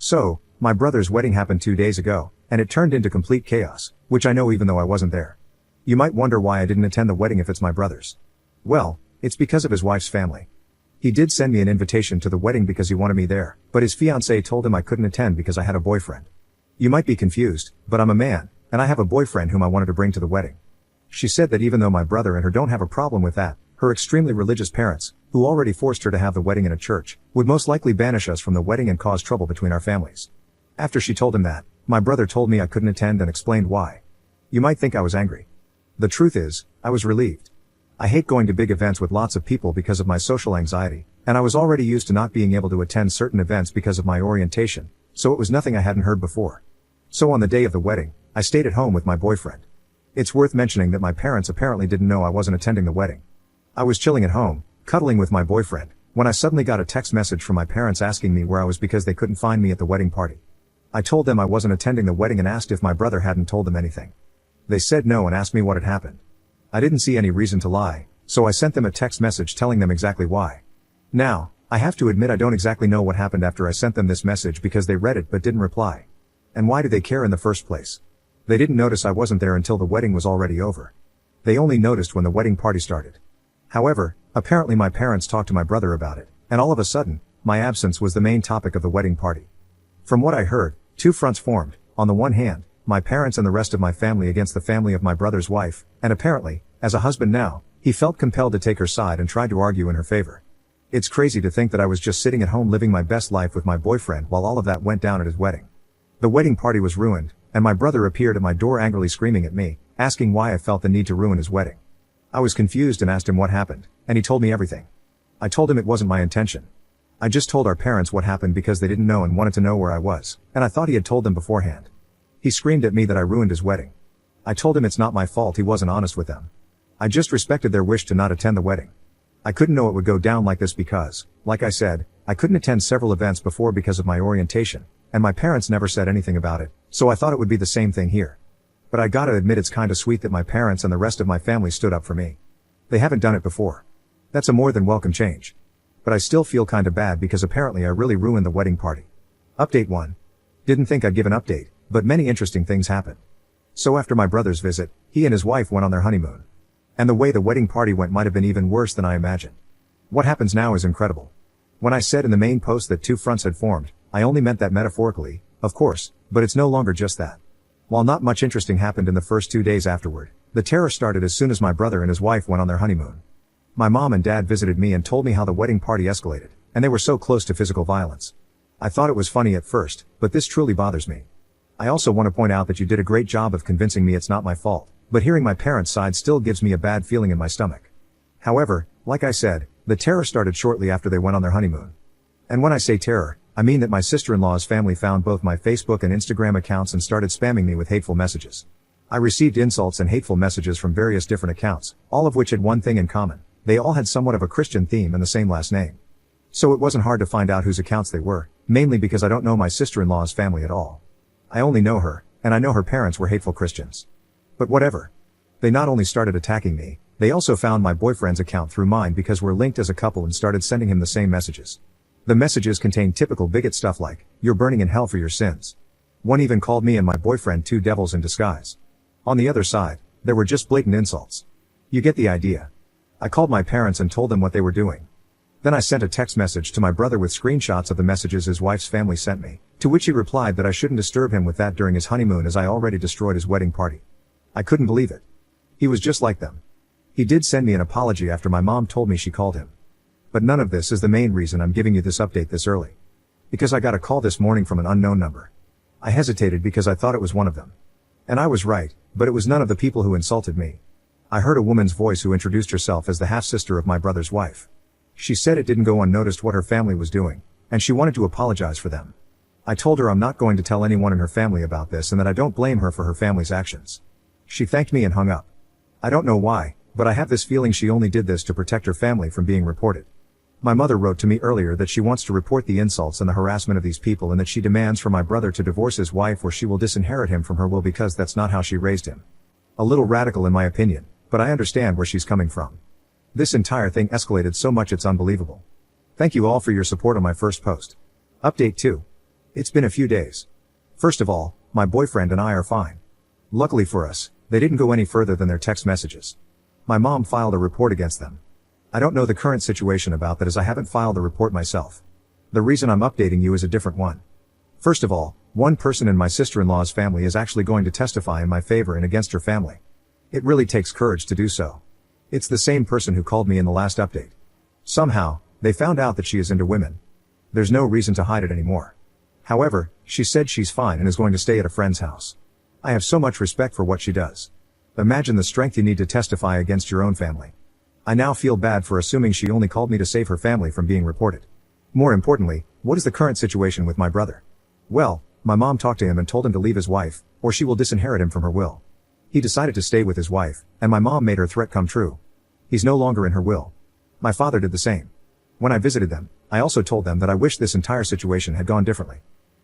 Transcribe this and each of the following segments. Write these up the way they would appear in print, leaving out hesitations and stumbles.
So, my brother's wedding happened 2 days ago, and it turned into complete chaos, which I know even though I wasn't there. You might wonder why I didn't attend the wedding if it's my brother's. Well, it's because of his wife's family. He did send me an invitation to the wedding because he wanted me there, but his fiancée told him I couldn't attend because I had a boyfriend. You might be confused, but I'm a man, and I have a boyfriend whom I wanted to bring to the wedding. She said that even though my brother and her don't have a problem with that, her extremely religious parents, who already forced her to have the wedding in a church, would most likely banish us from the wedding and cause trouble between our families. After she told him that, my brother told me I couldn't attend and explained why. You might think I was angry. The truth is, I was relieved. I hate going to big events with lots of people because of my social anxiety, and I was already used to not being able to attend certain events because of my orientation, so it was nothing I hadn't heard before. So on the day of the wedding, I stayed at home with my boyfriend. It's worth mentioning that my parents apparently didn't know I wasn't attending the wedding. I was chilling at home, cuddling with my boyfriend, when I suddenly got a text message from my parents asking me where I was because they couldn't find me at the wedding party. I told them I wasn't attending the wedding and asked if my brother hadn't told them anything. They said no and asked me what had happened. I didn't see any reason to lie, so I sent them a text message telling them exactly why. Now, I have to admit I don't exactly know what happened after I sent them this message because they read it but didn't reply. And why do they care in the first place? They didn't notice I wasn't there until the wedding was already over. They only noticed when the wedding party started. However, apparently my parents talked to my brother about it, and all of a sudden, my absence was the main topic of the wedding party. From what I heard, two fronts formed. On the one hand, my parents and the rest of my family against the family of my brother's wife, and apparently, as a husband now, he felt compelled to take her side and tried to argue in her favor. It's crazy to think that I was just sitting at home living my best life with my boyfriend while all of that went down at his wedding. The wedding party was ruined, and my brother appeared at my door angrily screaming at me, asking why I felt the need to ruin his wedding. I was confused and asked him what happened, and he told me everything. I told him it wasn't my intention. I just told our parents what happened because they didn't know and wanted to know where I was, and I thought he had told them beforehand. He screamed at me that I ruined his wedding. I told him it's not my fault he wasn't honest with them. I just respected their wish to not attend the wedding. I couldn't know it would go down like this because, like I said, I couldn't attend several events before because of my orientation, and my parents never said anything about it, so I thought it would be the same thing here. But I gotta admit it's kinda sweet that my parents and the rest of my family stood up for me. They haven't done it before. That's a more than welcome change. But I still feel kinda bad because apparently I really ruined the wedding party. Update 1. Didn't think I'd give an update, but many interesting things happened. So after my brother's visit, he and his wife went on their honeymoon. And the way the wedding party went might have been even worse than I imagined. What happens now is incredible. When I said in the main post that two fronts had formed, I only meant that metaphorically, of course, but it's no longer just that. While not much interesting happened in the first 2 days afterward, the terror started as soon as my brother and his wife went on their honeymoon. My mom and dad visited me and told me how the wedding party escalated, and they were so close to physical violence. I thought it was funny at first, but this truly bothers me. I also want to point out that you did a great job of convincing me it's not my fault, but hearing my parents' side still gives me a bad feeling in my stomach. However, like I said, the terror started shortly after they went on their honeymoon. And when I say terror, I mean that my sister-in-law's family found both my Facebook and Instagram accounts and started spamming me with hateful messages. I received insults and hateful messages from various different accounts, all of which had one thing in common. They all had somewhat of a Christian theme and the same last name. So it wasn't hard to find out whose accounts they were, mainly because I don't know my sister-in-law's family at all. I only know her, and I know her parents were hateful Christians. But whatever. They not only started attacking me, they also found my boyfriend's account through mine because we're linked as a couple and started sending him the same messages. The messages contained typical bigot stuff like, "You're burning in hell for your sins." One even called me and my boyfriend two devils in disguise. On the other side, there were just blatant insults. You get the idea. I called my parents and told them what they were doing. Then I sent a text message to my brother with screenshots of the messages his wife's family sent me, to which he replied that I shouldn't disturb him with that during his honeymoon as I already destroyed his wedding party. I couldn't believe it. He was just like them. He did send me an apology after my mom told me she called him. But none of this is the main reason I'm giving you this update this early. Because I got a call this morning from an unknown number. I hesitated because I thought it was one of them. And I was right, but it was none of the people who insulted me. I heard a woman's voice who introduced herself as the half-sister of my brother's wife. She said it didn't go unnoticed what her family was doing, and she wanted to apologize for them. I told her I'm not going to tell anyone in her family about this and that I don't blame her for her family's actions. She thanked me and hung up. I don't know why, but I have this feeling she only did this to protect her family from being reported. My mother wrote to me earlier that she wants to report the insults and the harassment of these people and that she demands for my brother to divorce his wife or she will disinherit him from her will because that's not how she raised him. A little radical in my opinion, but I understand where she's coming from. This entire thing escalated so much it's unbelievable. Thank you all for your support on my first post. Update 2. It's been a few days. First of all, my boyfriend and I are fine. Luckily for us, they didn't go any further than their text messages. My mom filed a report against them. I don't know the current situation about that as I haven't filed a report myself. The reason I'm updating you is a different one. First of all, one person in my sister-in-law's family is actually going to testify in my favor and against her family. It really takes courage to do so. It's the same person who called me in the last update. Somehow, they found out that she is into women. There's no reason to hide it anymore. However, she said she's fine and is going to stay at a friend's house. I have so much respect for what she does. Imagine the strength you need to testify against your own family. I now feel bad for assuming she only called me to save her family from being reported. More importantly, what is the current situation with my brother? Well, my mom talked to him and told him to leave his wife, or she will disinherit him from her will. He decided to stay with his wife, and my mom made her threat come true. He's no longer in her will. My father did the same. When I visited them, I also told them that I wish this entire situation had gone differently.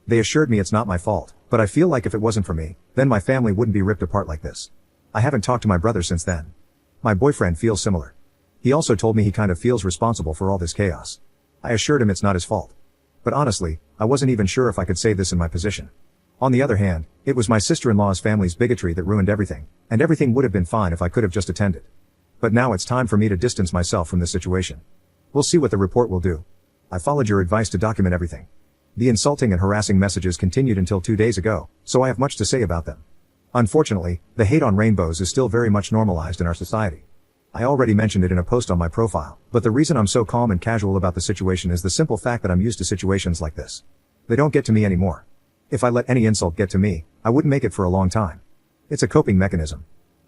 They assured me it's not my fault, but I feel like if it wasn't for me, then my family wouldn't be ripped apart like this. I haven't talked to my brother since then. My boyfriend feels similar. He also told me he kind of feels responsible for all this chaos. I assured him it's not his fault. But honestly, I wasn't even sure if I could say this in my position. On the other hand, it was my sister-in-law's family's bigotry that ruined everything, and everything would have been fine if I could have just attended. But now it's time for me to distance myself from this situation. We'll see what the report will do. I followed your advice to document everything. The insulting and harassing messages continued until 2 days ago, so I have much to say about them. Unfortunately, the hate on rainbows is still very much normalized in our society. I already mentioned it in a post on my profile, but the reason I'm so calm and casual about the situation is the simple fact that I'm used to situations like this. They don't get to me anymore. If I let any insult get to me, I wouldn't make it for a long time. It's a coping mechanism.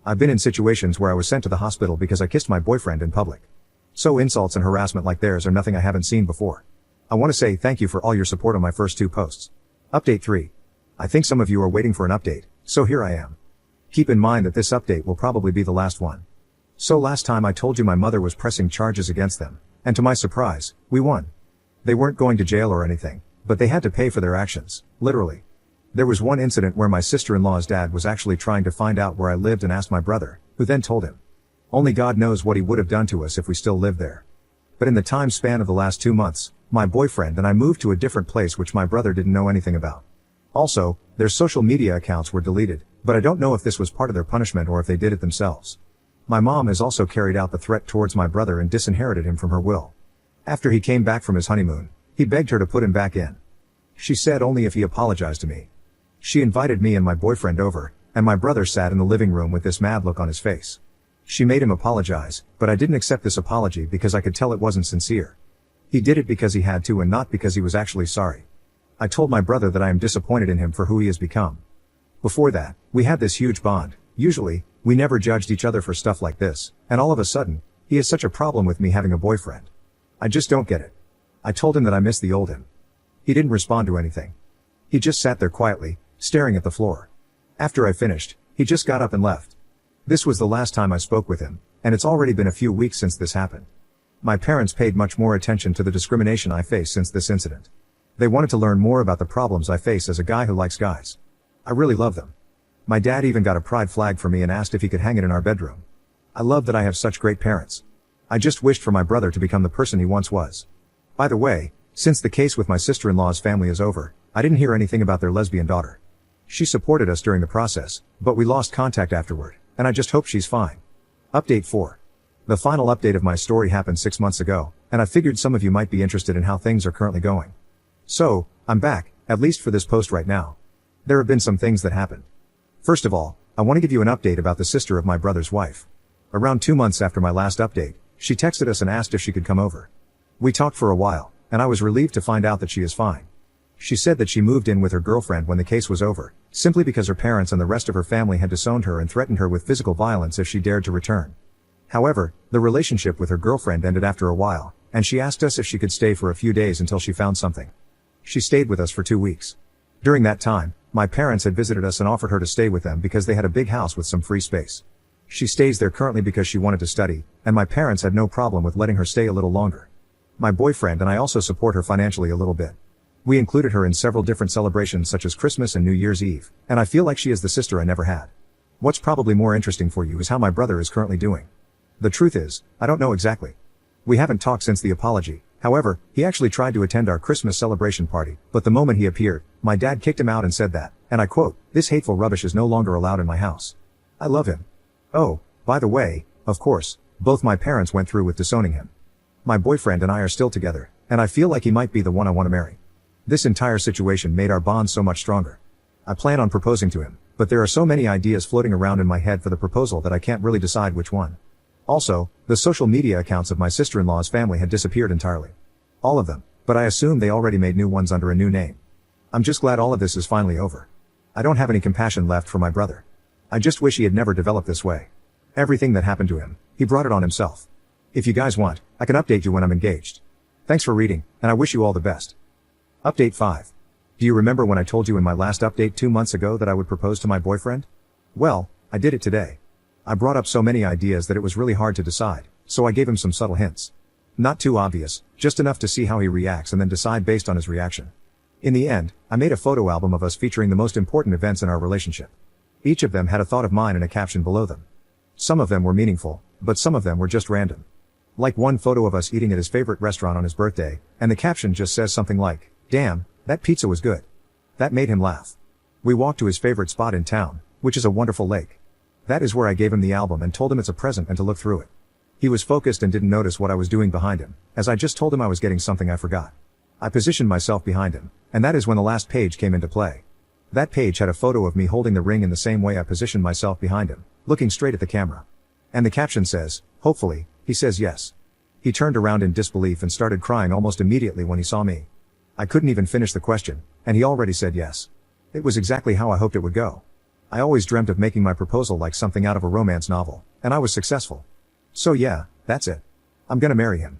I've been in situations where I was sent to the hospital because I kissed my boyfriend in public. So insults and harassment like theirs are nothing I haven't seen before. I want to say thank you for all your support on my first 2 posts. Update 3. I think some of you are waiting for an update, so here I am. Keep in mind that this update will probably be the last one. So last time I told you my mother was pressing charges against them, and to my surprise, we won. They weren't going to jail or anything, but they had to pay for their actions, literally. There was one incident where my sister-in-law's dad was actually trying to find out where I lived and asked my brother, who then told him. Only God knows what he would have done to us if we still lived there. But in the time span of the last 2 months, my boyfriend and I moved to a different place which my brother didn't know anything about. Also, their social media accounts were deleted, but I don't know if this was part of their punishment or if they did it themselves. My mom has also carried out the threat towards my brother and disinherited him from her will. After he came back from his honeymoon, he begged her to put him back in. She said only if he apologized to me. She invited me and my boyfriend over, and my brother sat in the living room with this mad look on his face. She made him apologize, but I didn't accept this apology because I could tell it wasn't sincere. He did it because he had to and not because he was actually sorry. I told my brother that I am disappointed in him for who he has become. Before that, we had this huge bond. Usually, we never judged each other for stuff like this, and all of a sudden, he has such a problem with me having a boyfriend. I just don't get it. I told him that I miss the old him. He didn't respond to anything. He just sat there quietly, staring at the floor. After I finished, he just got up and left. This was the last time I spoke with him, and it's already been a few weeks since this happened. My parents paid much more attention to the discrimination I face since this incident. They wanted to learn more about the problems I face as a guy who likes guys. I really love them. My dad even got a pride flag for me and asked if he could hang it in our bedroom. I love that I have such great parents. I just wished for my brother to become the person he once was. By the way, since the case with my sister-in-law's family is over, I didn't hear anything about their lesbian daughter. She supported us during the process, but we lost contact afterward, and I just hope she's fine. Update 4. The final update of my story happened 6 months ago, and I figured some of you might be interested in how things are currently going. So, I'm back, at least for this post right now. There have been some things that happened. First of all, I want to give you an update about the sister of my brother's wife. Around 2 months after my last update, she texted us and asked if she could come over. We talked for a while, and I was relieved to find out that she is fine. She said that she moved in with her girlfriend when the case was over, simply because her parents and the rest of her family had disowned her and threatened her with physical violence if she dared to return. However, the relationship with her girlfriend ended after a while, and she asked us if she could stay for a few days until she found something. She stayed with us for 2 weeks. During that time, my parents had visited us and offered her to stay with them because they had a big house with some free space. She stays there currently because she wanted to study, and my parents had no problem with letting her stay a little longer. My boyfriend and I also support her financially a little bit. We included her in several different celebrations such as Christmas and New Year's Eve, and I feel like she is the sister I never had. What's probably more interesting for you is how my brother is currently doing. The truth is, I don't know exactly. We haven't talked since the apology, However, he actually tried to attend our Christmas celebration party, but the moment he appeared, my dad kicked him out and said that, and I quote, "This hateful rubbish is no longer allowed in my house." I love him. Oh, by the way, of course, both my parents went through with disowning him. My boyfriend and I are still together, and I feel like he might be the one I want to marry. This entire situation made our bond so much stronger. I plan on proposing to him, but there are so many ideas floating around in my head for the proposal that I can't really decide which one. Also, the social media accounts of my sister-in-law's family had disappeared entirely. All of them, but I assume they already made new ones under a new name. I'm just glad all of this is finally over. I don't have any compassion left for my brother. I just wish he had never developed this way. Everything that happened to him, he brought it on himself. If you guys want, I can update you when I'm engaged. Thanks for reading, and I wish you all the best. Update 5. Do you remember when I told you in my last update 2 months ago that I would propose to my boyfriend? Well, I did it today. I brought up so many ideas that it was really hard to decide, so I gave him some subtle hints. Not too obvious, just enough to see how he reacts and then decide based on his reaction. In the end, I made a photo album of us featuring the most important events in our relationship. Each of them had a thought of mine and a caption below them. Some of them were meaningful, but some of them were just random. Like one photo of us eating at his favorite restaurant on his birthday, and the caption just says something like, "Damn, that pizza was good." That made him laugh. We walked to his favorite spot in town, which is a wonderful lake. That is where I gave him the album and told him it's a present and to look through it. He was focused and didn't notice what I was doing behind him, as I just told him I was getting something I forgot. I positioned myself behind him, and that is when the last page came into play. That page had a photo of me holding the ring in the same way I positioned myself behind him, looking straight at the camera. And the caption says, "Hopefully, he says yes." He turned around in disbelief and started crying almost immediately when he saw me. I couldn't even finish the question, and he already said yes. It was exactly how I hoped it would go. I always dreamt of making my proposal like something out of a romance novel, and I was successful. So yeah, that's it. I'm gonna marry him.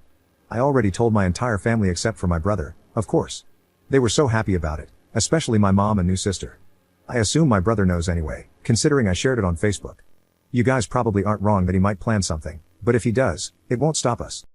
I already told my entire family except for my brother, of course. They were so happy about it, especially my mom and new sister. I assume my brother knows anyway, considering I shared it on Facebook. You guys probably aren't wrong that he might plan something, but if he does, it won't stop us.